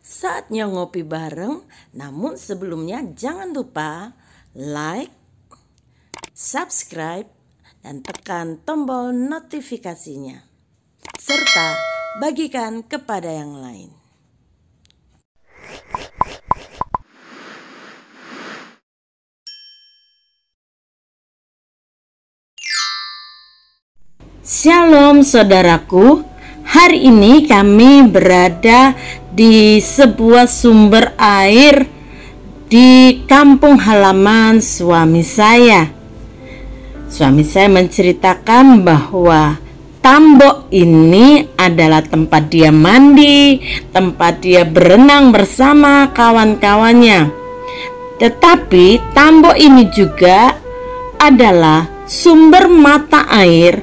Saatnya ngopi bareng, namun sebelumnya jangan lupa like, subscribe, dan tekan tombol notifikasinya. Serta bagikan kepada yang lain. Shalom saudaraku, hari ini kami berada di sebuah sumber air di kampung halaman suami saya. Suami saya menceritakan bahwa tambok ini adalah tempat dia mandi, tempat dia berenang bersama kawan-kawannya. Tetapi tambok ini juga adalah sumber mata air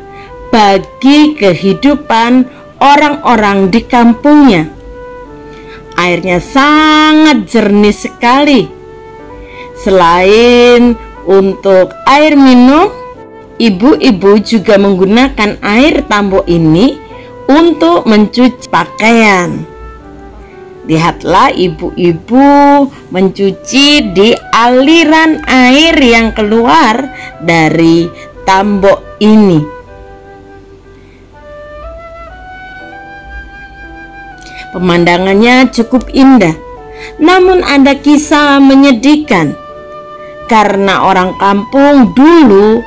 bagi kehidupan orang-orang di kampungnya. Airnya sangat jernih sekali. Selain untuk air minum, ibu-ibu juga menggunakan air tambok ini untuk mencuci pakaian. Lihatlah ibu-ibu mencuci di aliran air yang keluar dari tambok ini. Pemandangannya cukup indah, namun ada kisah menyedihkan karena orang kampung dulu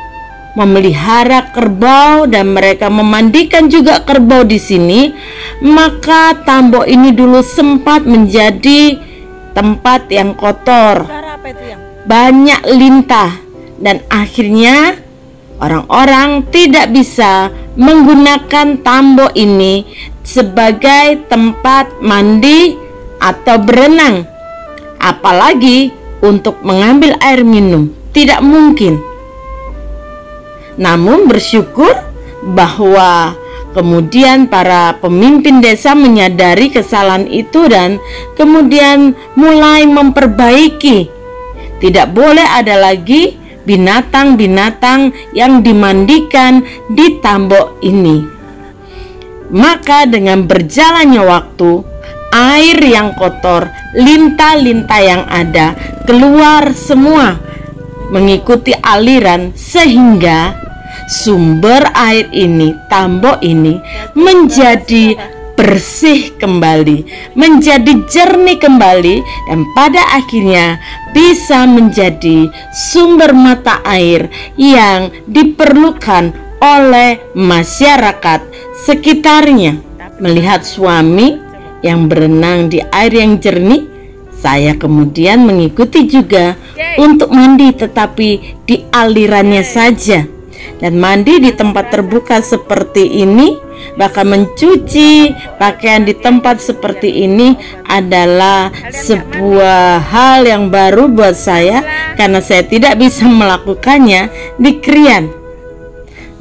memelihara kerbau dan mereka memandikan juga kerbau di sini. Maka tambok ini dulu sempat menjadi tempat yang kotor, banyak lintah, dan akhirnya orang-orang tidak bisa menggunakan tambok ini sebagai tempat mandi atau berenang, apalagi untuk mengambil air minum, tidak mungkin. Namun bersyukur bahwa kemudian para pemimpin desa menyadari kesalahan itu dan kemudian mulai memperbaiki. Tidak boleh ada lagi binatang-binatang yang dimandikan di tambok ini. Maka dengan berjalannya waktu, air yang kotor, lintah-lintah yang ada keluar semua mengikuti aliran, sehingga sumber air ini, tambok ini menjadi bersih kembali, menjadi jernih kembali, dan pada akhirnya bisa menjadi sumber mata air yang diperlukan oleh masyarakat sekitarnya. Melihat suami yang berenang di air yang jernih, saya kemudian mengikuti juga untuk mandi, tetapi di alirannya saja. Dan mandi di tempat terbuka seperti ini, bahkan mencuci pakaian di tempat seperti ini adalah sebuah hal yang baru buat saya, karena saya tidak bisa melakukannya di Krian.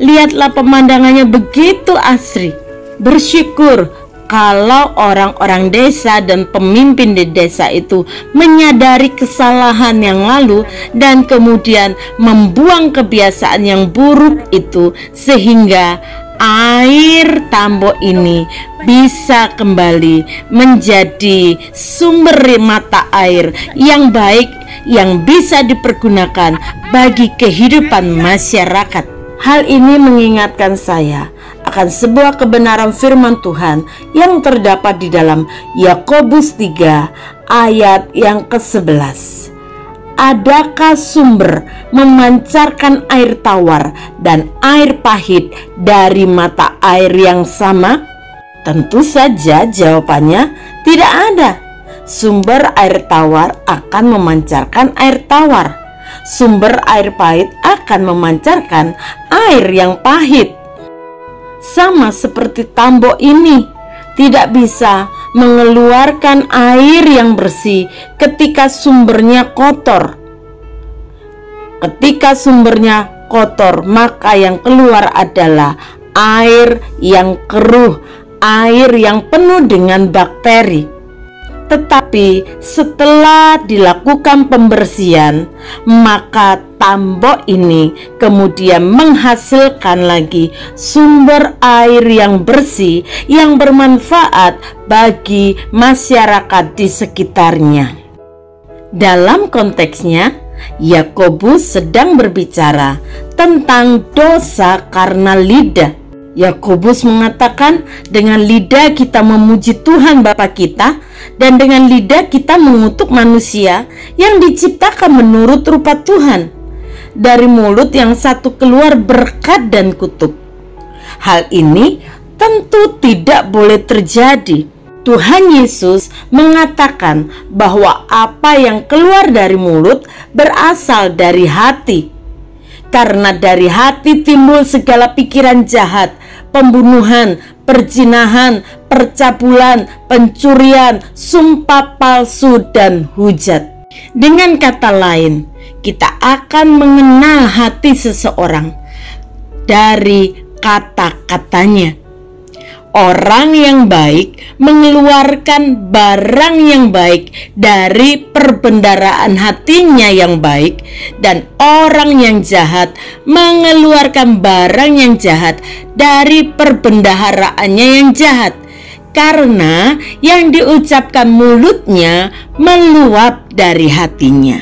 Lihatlah pemandangannya begitu asri. Bersyukur kalau orang-orang desa dan pemimpin di desa itu menyadari kesalahan yang lalu dan kemudian membuang kebiasaan yang buruk itu, sehingga air tambok ini bisa kembali menjadi sumber mata air yang baik yang bisa dipergunakan bagi kehidupan masyarakat. Hal ini mengingatkan saya akan sebuah kebenaran firman Tuhan yang terdapat di dalam Yakobus 3 ayat yang ke-11. Adakah sumber memancarkan air tawar dan air pahit dari mata air yang sama? Tentu saja jawabannya tidak ada. Sumber air tawar akan memancarkan air tawar. Sumber air pahit akan memancarkan air yang pahit. Sama seperti tambok ini tidak bisa mengeluarkan air yang bersih ketika sumbernya kotor. Ketika sumbernya kotor, maka yang keluar adalah air yang keruh, air yang penuh dengan bakteri. Tetapi setelah dilakukan pembersihan, maka tambak ini kemudian menghasilkan lagi sumber air yang bersih yang bermanfaat bagi masyarakat di sekitarnya. Dalam konteksnya, Yakobus sedang berbicara tentang dosa karena lidah. Yakobus mengatakan, dengan lidah kita memuji Tuhan Bapa kita, dan dengan lidah kita mengutuk manusia yang diciptakan menurut rupa Tuhan. Dari mulut yang satu keluar berkat dan kutuk. Hal ini tentu tidak boleh terjadi. Tuhan Yesus mengatakan bahwa apa yang keluar dari mulut berasal dari hati. Karena dari hati timbul segala pikiran jahat, pembunuhan, perzinahan, percabulan, pencurian, sumpah palsu, dan hujat. Dengan kata lain, kita akan mengenal hati seseorang dari kata-katanya. Orang yang baik mengeluarkan barang yang baik dari perbendaharaan hatinya yang baik, dan orang yang jahat mengeluarkan barang yang jahat dari perbendaharaannya yang jahat, karena yang diucapkan mulutnya meluap dari hatinya.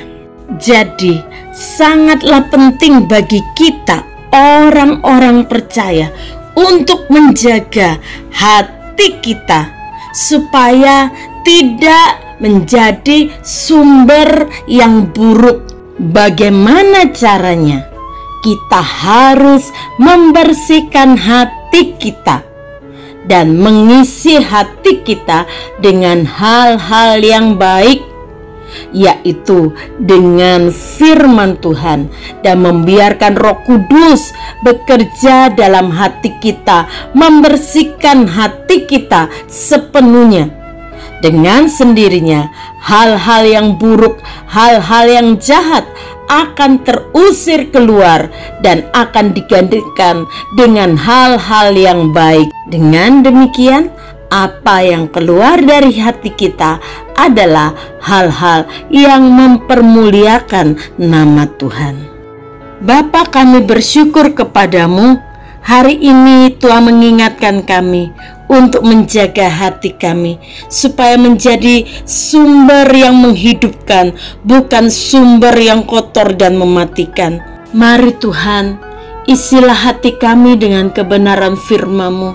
Jadi sangatlah penting bagi kita orang-orang percaya untuk menjaga hati kita supaya tidak menjadi sumber yang buruk. Bagaimana caranya? Kita harus membersihkan hati kita dan mengisi hati kita dengan hal-hal yang baik, yaitu dengan firman Tuhan, dan membiarkan Roh Kudus bekerja dalam hati kita, membersihkan hati kita sepenuhnya. Dengan sendirinya hal-hal yang buruk, hal-hal yang jahat akan terusir keluar dan akan digantikan dengan hal-hal yang baik. Dengan demikian, apa yang keluar dari hati kita adalah hal-hal yang mempermuliakan nama Tuhan. Bapa, kami bersyukur kepadamu. Hari ini Tuhan mengingatkan kami untuk menjaga hati kami supaya menjadi sumber yang menghidupkan, bukan sumber yang kotor dan mematikan. Mari Tuhan, isilah hati kami dengan kebenaran firman-Mu.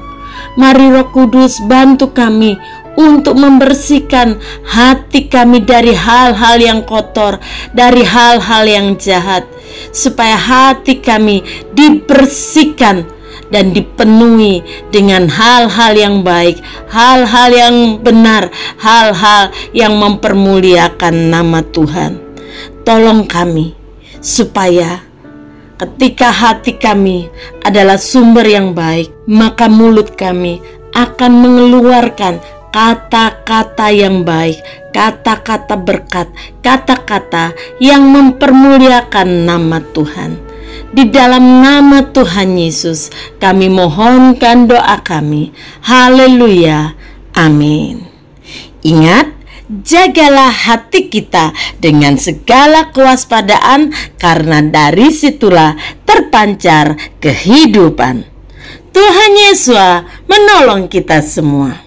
Mari Roh Kudus bantu kami untuk membersihkan hati kami dari hal-hal yang kotor, dari hal-hal yang jahat, supaya hati kami dibersihkan dan dipenuhi dengan hal-hal yang baik, hal-hal yang benar, hal-hal yang mempermuliakan nama Tuhan. Tolong kami supaya ketika hati kami adalah sumber yang baik, maka mulut kami akan mengeluarkan kata-kata yang baik, kata-kata berkat, kata-kata yang mempermuliakan nama Tuhan. Di dalam nama Tuhan Yesus kami mohonkan doa kami. Haleluya. Amin. Ingat, jagalah hati kita dengan segala kewaspadaan, karena dari situlah terpancar kehidupan. Tuhan Yesus menolong kita semua.